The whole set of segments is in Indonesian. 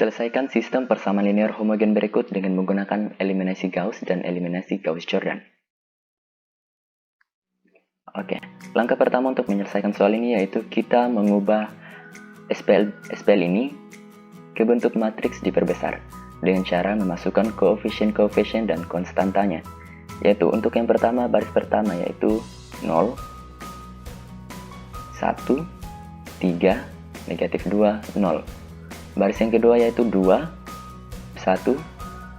Selesaikan sistem persamaan linear homogen berikut dengan menggunakan eliminasi Gauss dan eliminasi Gauss-Jordan. Oke, langkah pertama untuk menyelesaikan soal ini yaitu kita mengubah SPL ini ke bentuk matriks diperbesar dengan cara memasukkan koefisien-koefisien dan konstantanya. Yaitu untuk yang pertama, baris pertama yaitu 0, 1, 3, negatif 2, 0. Baris yang kedua yaitu 2, 1,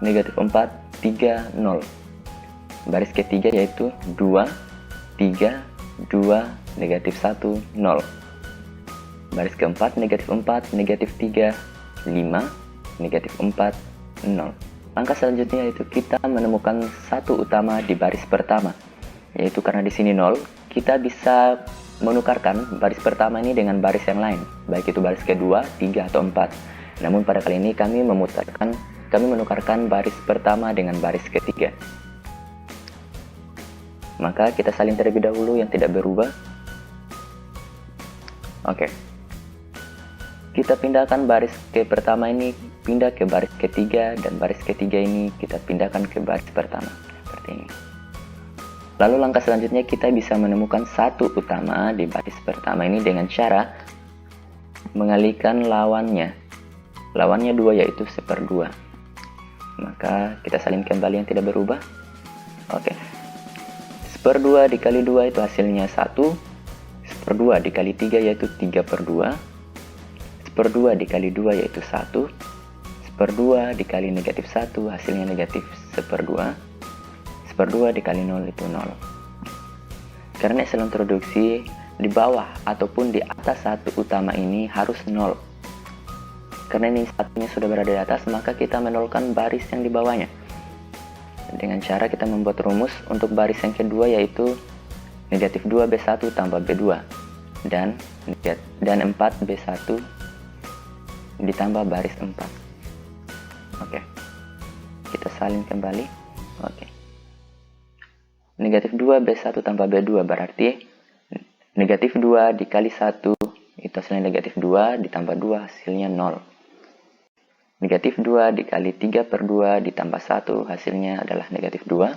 negatif 4, 3, 0. Baris ketiga yaitu 2, 3, 2, negatif 1, 0. Baris keempat negatif 4, negatif 3, 5, negatif 4, 0. Langkah selanjutnya yaitu kita menemukan satu utama di baris pertama. Yaitu karena di sini 0, kita bisa menukarkan baris pertama ini dengan baris yang lain, baik itu baris kedua, 3, atau 4. Namun pada kali ini kami menukarkan baris pertama dengan baris ketiga. Maka kita salin terlebih dahulu yang tidak berubah. Oke. Kita pindahkan baris ke pertama ini pindah ke baris ketiga, dan baris ketiga ini kita pindahkan ke baris pertama seperti ini. Lalu langkah selanjutnya kita bisa menemukan satu utama di baris pertama ini dengan cara mengalihkan lawannya. Lawannya 2 yaitu 1/2. Maka kita salin kembali yang tidak berubah. Oke. 1/2 dikali 2 itu hasilnya 1. 1/2 dikali 3 yaitu 3/2. 1/2 dikali 2 yaitu 1. 1/2 dikali negatif 1 hasilnya negatif 1/2. 1/2 dikali 0 itu 0. Karena epsilon introduksi di bawah ataupun di atas satu utama ini harus 0. Karena ini satunya sudah berada di atas, maka kita menolkan baris yang di bawahnya. Dengan cara kita membuat rumus untuk baris yang kedua yaitu negatif 2B1 tambah B2 dan 4B1 ditambah baris 4. Oke. Kita salin kembali. Oke. Negatif 2B1 tambah B2 berarti negatif 2 dikali 1 itu hasilnya negatif 2 ditambah 2 hasilnya 0. Negatif 2 dikali 3/2 ditambah 1 hasilnya adalah negatif 2.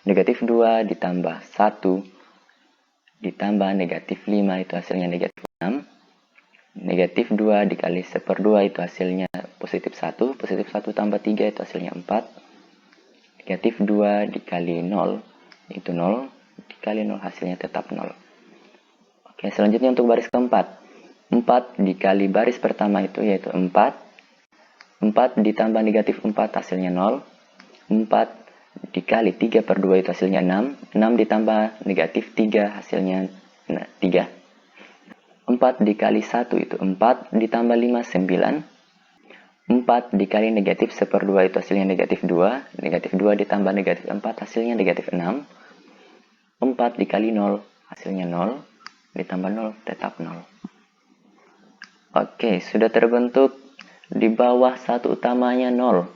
Negatif 2 ditambah 1 ditambah negatif 5 itu hasilnya negatif 6. Negatif 2 dikali 1/2 itu hasilnya positif 1. Positif 1 tambah 3 itu hasilnya 4. Negatif 2 dikali 0 itu 0. Dikali 0 hasilnya tetap 0. Oke, selanjutnya untuk baris keempat. 4 dikali baris pertama itu yaitu 4. 4 ditambah negatif 4 hasilnya 0. 4 dikali 3/2 itu hasilnya 6. 6 ditambah negatif 3 hasilnya 3. 4 dikali 1 itu 4 ditambah 5 9. 4 dikali negatif 1/2 itu hasilnya negatif 2. Negatif 2 ditambah negatif 4 hasilnya negatif 6. 4 dikali 0 hasilnya 0. Ditambah 0 tetap 0. Oke, sudah terbentuk di bawah satu utamanya 0.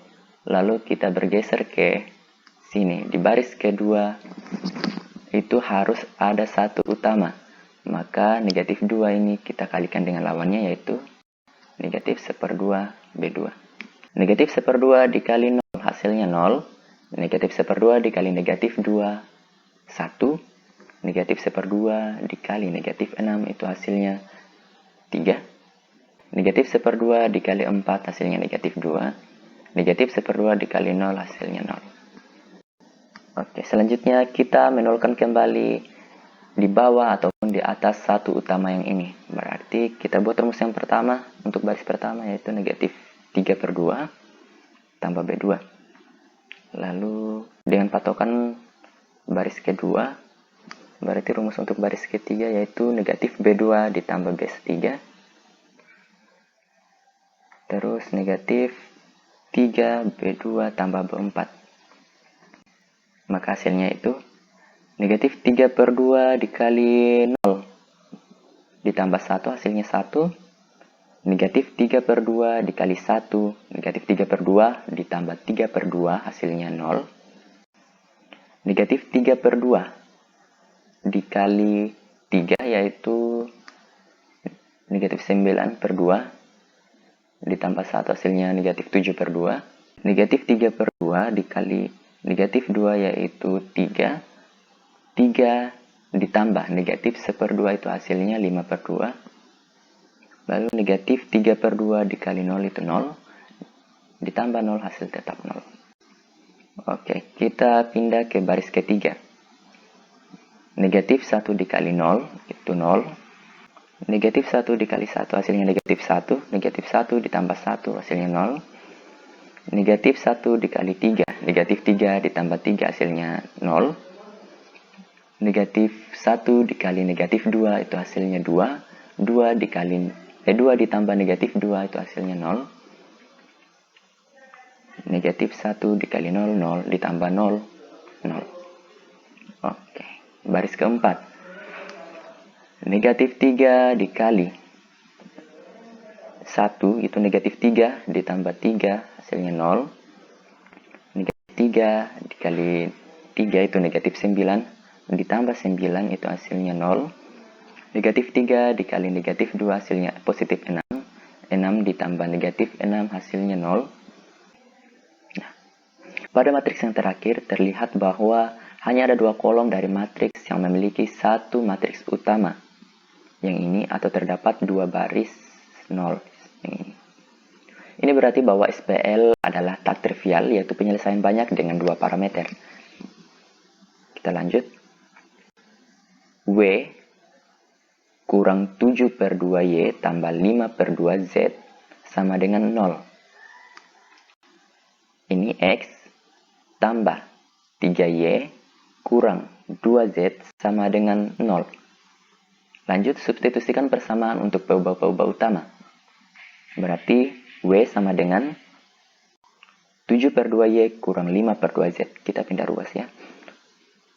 Lalu kita bergeser ke sini. Di baris kedua itu harus ada satu utama. Maka negatif 2 ini kita kalikan dengan lawannya yaitu negatif 1/2 B2. Negatif 1/2 dikali 0 hasilnya 0. Negatif 1/2 dikali negatif 2 1. Negatif 1/2 dikali negatif 6 itu hasilnya 3. Negatif 1/2 dikali 4 hasilnya negatif 2. Negatif 1/2 dikali 0 hasilnya 0. Oke, selanjutnya kita menolkan kembali di bawah ataupun di atas satu utama yang ini. Berarti kita buat rumus yang pertama untuk baris pertama yaitu negatif 3/2 tambah B2. Lalu dengan patokan baris kedua, berarti rumus untuk baris ketiga yaitu negatif B2 ditambah B3. Terus negatif 3B2 tambah B4. Maka hasilnya itu negatif 3/2 dikali 0 ditambah 1 hasilnya 1. Negatif 3/2 dikali 1. Negatif 3/2 ditambah 3/2 hasilnya 0. Negatif 3/2 dikali 3 yaitu negatif 9/2. ditambah 1 hasilnya negatif 7 per 2. Negatif 3 per 2 dikali negatif 2 yaitu 3. 3 ditambah negatif 1 per 2 itu hasilnya 5 per 2. Lalu negatif 3 per 2 dikali 0 itu 0. Ditambah 0 hasil tetap 0. Oke, kita pindah ke baris ketiga. Negatif 1 dikali 0 itu 0. Negatif 1 dikali 1 hasilnya negatif 1. Negatif 1 ditambah 1 hasilnya 0. Negatif 1 dikali 3. Negatif 3 ditambah 3 hasilnya 0. Negatif 1 dikali negatif 2 itu hasilnya 2. 2 ditambah negatif 2 itu hasilnya 0. Negatif 1 dikali 0, 0 ditambah 0, 0. Oke, baris keempat. Negatif 3 dikali 1 itu negatif 3 ditambah 3 hasilnya 0. Negatif 3 dikali 3 itu negatif 9 ditambah 9 itu hasilnya 0. Negatif 3 dikali negatif 2 hasilnya positif 6. 6 ditambah negatif 6 hasilnya 0. Nah, pada matriks yang terakhir terlihat bahwa hanya ada 2 kolom dari matriks yang memiliki satu matriks utama. Yang ini atau terdapat 2 baris 0. Ini berarti bahwa SPL adalah tak trivial, yaitu penyelesaian banyak dengan 2 parameter. Kita lanjut. W kurang 7 per 2Y tambah 5 per 2Z sama dengan 0. Ini X tambah 3Y kurang 2Z sama dengan 0. Lanjut, substitusikan persamaan untuk peubah-peubah utama. Berarti W sama dengan 7 per 2Y kurang 5 per 2Z. Kita pindah ruas ya.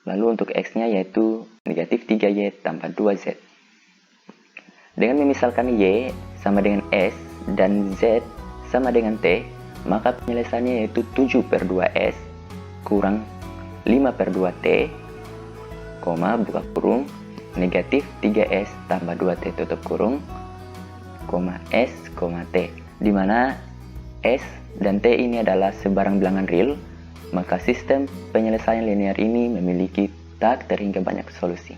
Lalu untuk X-nya yaitu negatif 3Y tambah 2Z. Dengan memisalkan Y sama dengan S dan Z sama dengan T, maka penyelesaiannya yaitu 7 per 2S kurang 5 per 2T, buka kurung, negatif 3S tambah 2T tutup kurung, S, T. Di mana S dan T ini adalah sebarang bilangan real, maka sistem penyelesaian linear ini memiliki tak terhingga banyak solusi.